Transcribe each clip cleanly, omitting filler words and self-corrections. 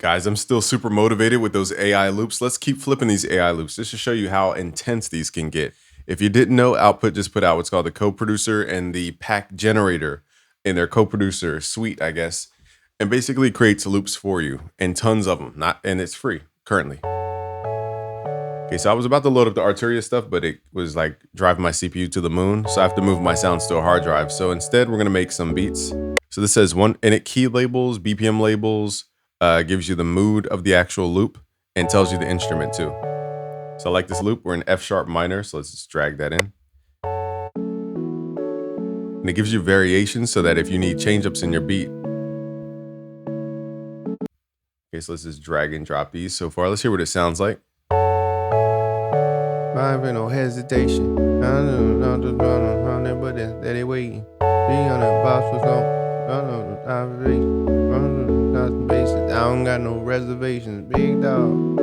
Guys, I'm still super motivated with those AI loops. Let's keep flipping these AI loops just to show you how intense these can get. If you didn't know, Output just put out what's called the co-producer and the pack generator in their co-producer suite, I guess, and basically creates loops for you and tons of them. And it's free currently. Okay, so I was about to load up the Arturia stuff, but it was like driving my CPU to the moon, so I have to move my sounds to a hard drive. So instead, we're gonna make some beats. So this says key labels, BPM labels, gives you the mood of the actual loop and tells you the instrument too. So I like this loop. We're in F sharp minor, so let's just drag that in. And it gives you variations so that if you need change ups in your beat. Okay, so let's just drag and drop these so far. Let's hear what it sounds like. No hesitation. I don't know, but they waiting. Be on the box was I don't got no reservations, big dog.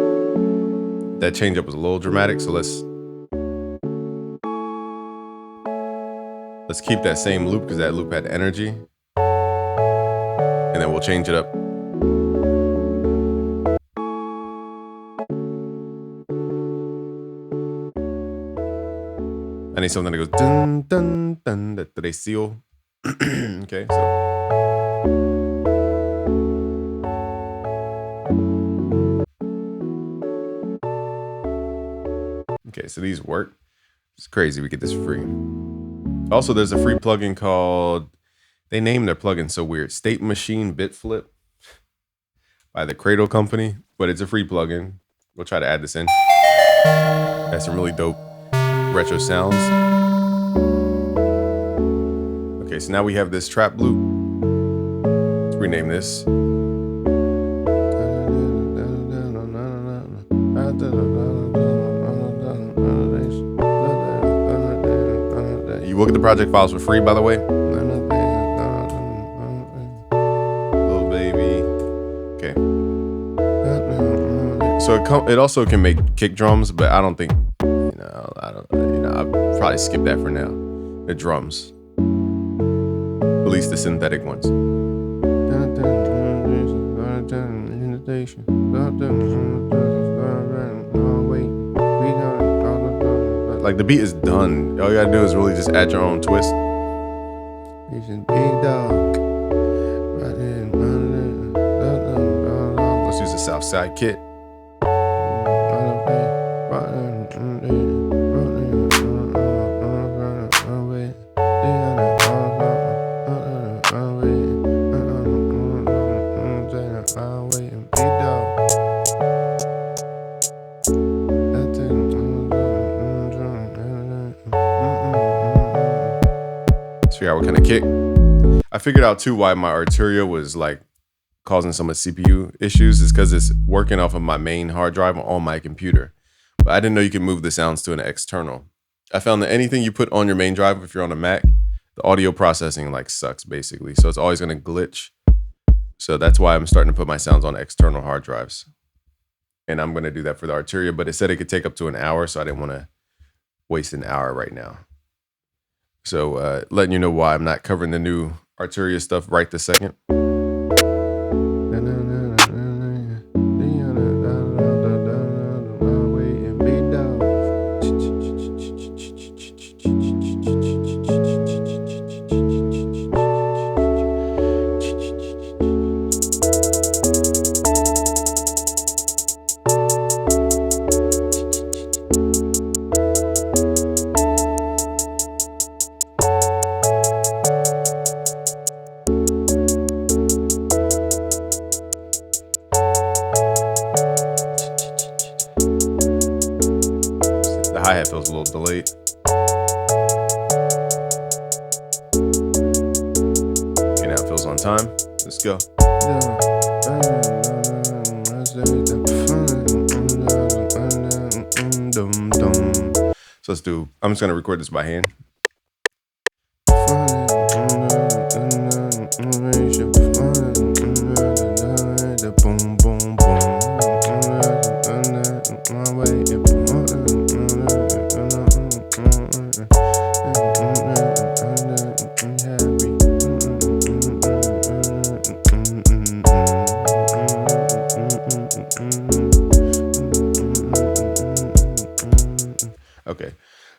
That change up was a little dramatic, so let's keep that same loop because that loop had energy. And then we'll change it up. I need something that goes dun dun dun that they seal. Okay, so okay, so these work. It's crazy we get this free. Also, there's a free plugin called, they named their plugin so weird, State Machine Bitflip by the Cradle Company, but it's a free plugin. We'll try to add this in. Has some really dope retro sounds. Okay, so now we have this trap loop. Let's rename this. You will get the project files for free, by the way. Little baby. Okay. So it also can make kick drums, but I don't think, I'll probably skip that for now. The drums. At least the synthetic ones. Like the beat is done. All you gotta do is really just add your own twist. Let's use the Southside kit. Figure out what kind of kick. I figured out too why my Arturia was like causing some of the CPU issues is because it's working off of my main hard drive on my computer. But I didn't know you can move the sounds to an external. I found that anything you put on your main drive, if you're on a Mac, the audio processing like sucks basically. So it's always gonna glitch. So that's why I'm starting to put my sounds on external hard drives. And I'm gonna do that for the Arturia, but it said it could take up to an hour, so I didn't wanna waste an hour right now. So letting you know why I'm not covering the new Arturia stuff right this second. The hi-hat feels a little delayed. Okay, now it feels on time. Let's go. So let's do, I'm just gonna record this by hand.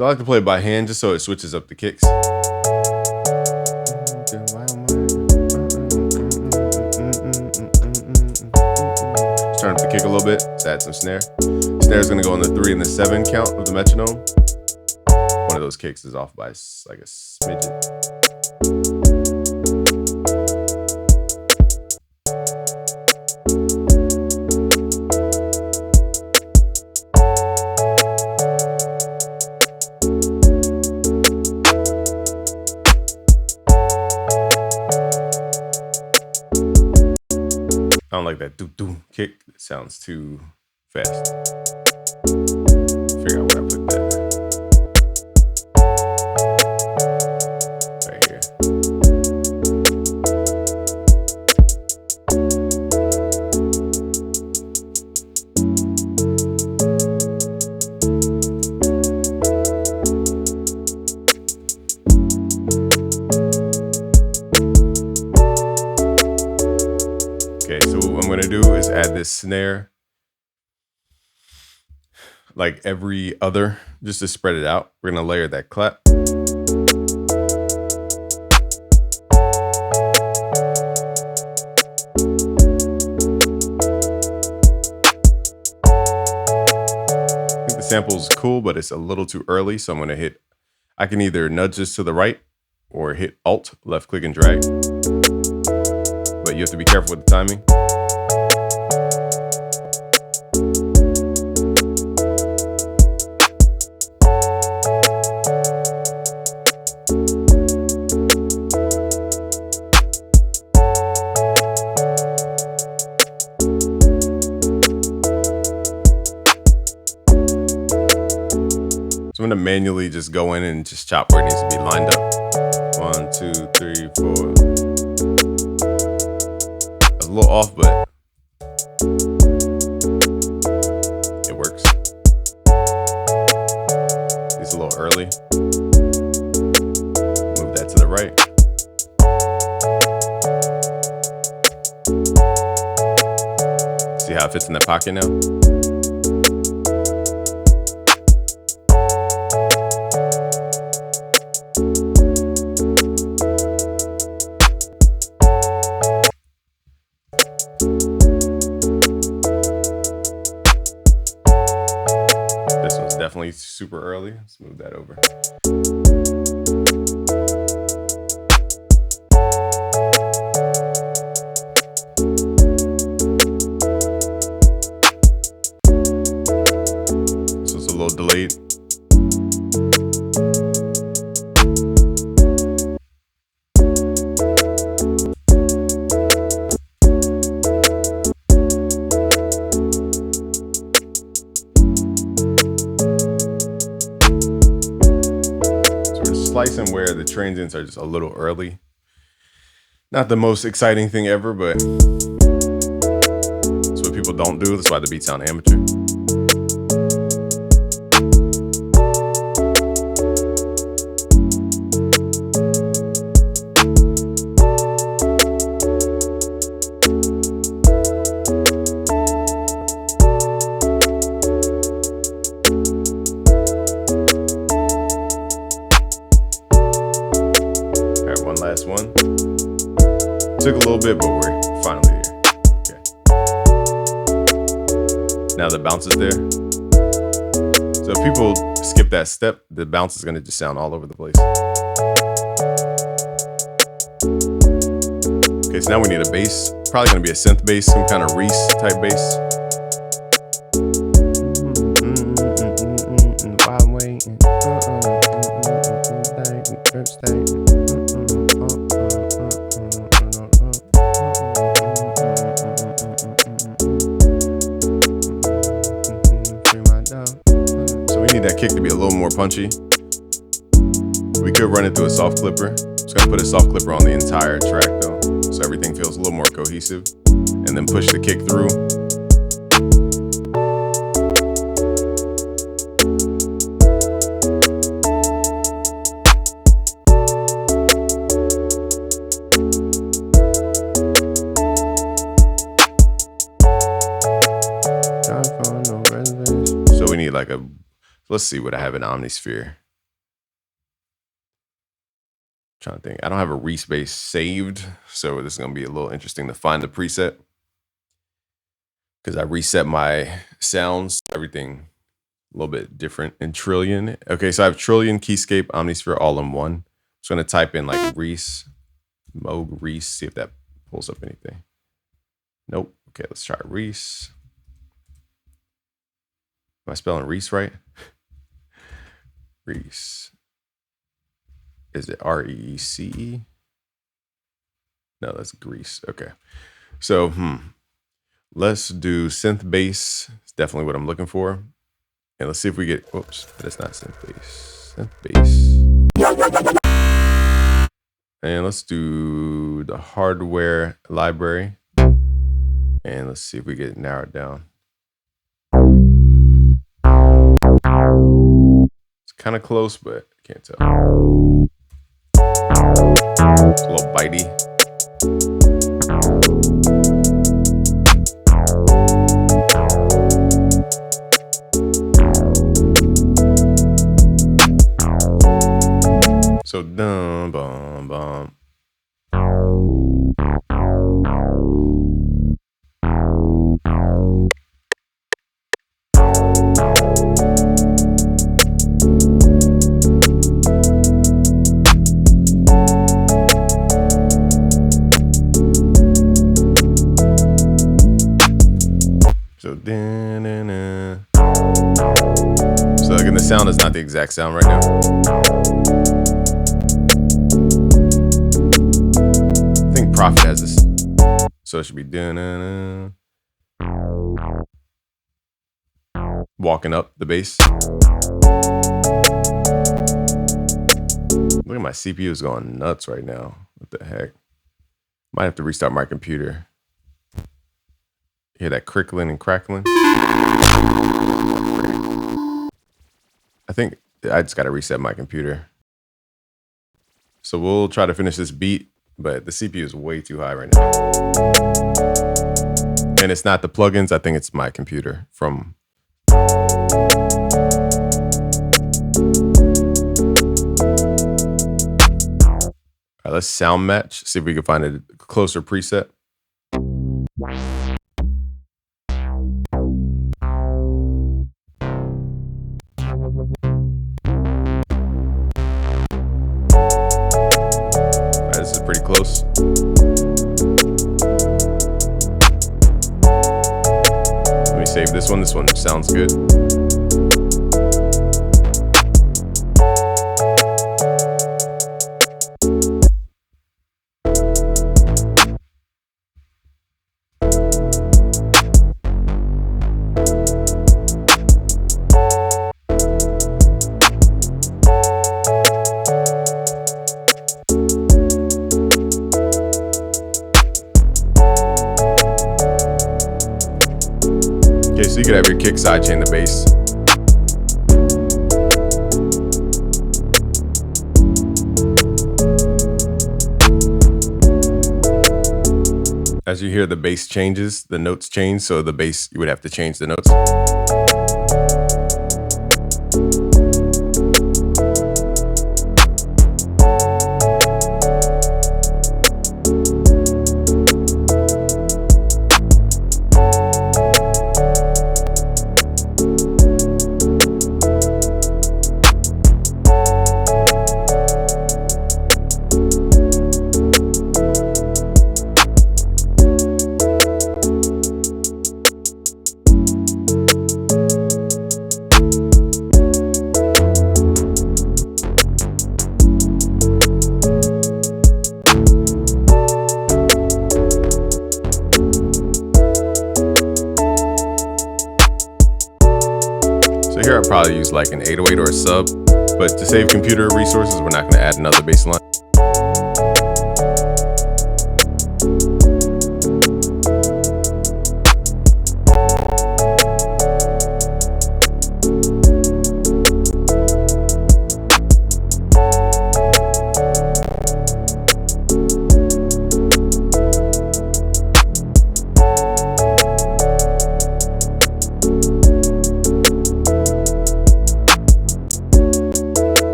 So I like to play it by hand just so it switches up the kicks. Just turn up the kick a little bit. Let's add some snare. Snare is going to go on the 3 and the 7 count of the metronome. One of those kicks is off by like a smidget. I don't like that doo-doo kick. It sounds too fast. Figure out where I put that. Right here. Okay, so what I'm gonna do is add this snare like every other, just to spread it out. We're gonna layer that clap. I think the sample is cool, but it's a little too early, so I'm gonna I can either nudge this to the right or hit Alt, left click and drag. But you have to be careful with the timing. So I'm gonna manually just go in and just chop where it needs to be lined up. 1, 2, 3, 4. A little off, but it works. It's a little early. Move that to the right. See how it fits in the pocket now? Definitely super early. Let's move that over. So it's a little delayed. Slicing where the transients are just a little early. Not the most exciting thing ever, but that's what people don't do. That's why the beats sound amateur. Last one. Took a little bit, but we're finally there. Okay. Now the bounce is there. So if people skip that step, the bounce is gonna just sound all over the place. Okay, so now we need a bass. Probably gonna be a synth bass, some kind of Reese type bass. While I'm waiting. That kick to be a little more punchy. We could run it through a soft clipper. Just gonna put a soft clipper on the entire track though, so everything feels a little more cohesive, and then push the kick through. So we need like a, let's see what I have in Omnisphere. Trying to think. I don't have a Reese bass saved, so this is gonna be a little interesting to find the preset because I reset my sounds, everything a little bit different in Trillion. Okay, so I have Trillion, Keyscape, Omnisphere all in one. I'm just gonna type in like Reese, Moog Reese, see if that pulls up anything. Nope. Okay, let's try Reese. Am I spelling Reese right? Reese. Is it R-E-E-C-E? No, that's Grease. Okay. So, let's do synth bass. It's definitely what I'm looking for. And let's see if we get, whoops, that's not synth bass. Synth bass. And let's do the hardware library. And let's see if we get it narrowed down. It's kind of close, but I can't tell. It's a little bitey. So dum bum bum. So again, the sound is not the exact sound right now. I think Prophet has this, so it should be walking up the bass. Look at my CPU is going nuts right now. What the heck? Might have to restart my computer. Hear that crickling and crackling? I think I just got to reset my computer. So we'll try to finish this beat, but the CPU is way too high right now. And it's not the plugins, I think it's my computer from... All right, let's sound match, see if we can find a closer preset. This is pretty close. Let me save this one. This one sounds good. Okay, so you could have your kick sidechain the bass. As you hear the bass changes, the notes change, so the bass, you would have to change the notes. So here I'd probably use like an 808 or a sub, but to save computer resources, we're not going to add another bass line.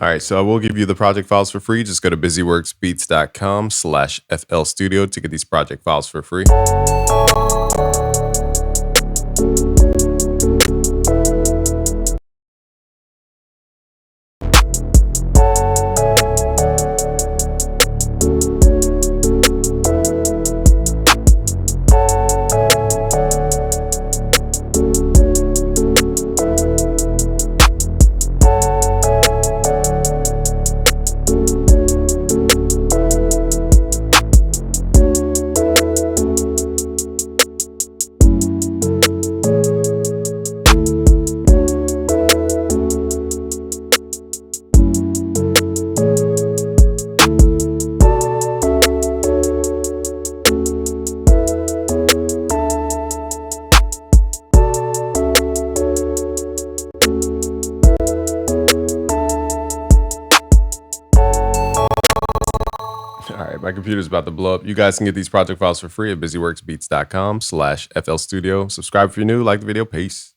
All right, so I will give you the project files for free. Just go to busyworksbeats.com/FL Studio to get these project files for free. All right, my computer's about to blow up. You guys can get these project files for free at busyworksbeats.com/FL Studio. Subscribe if you're new, like the video. Peace.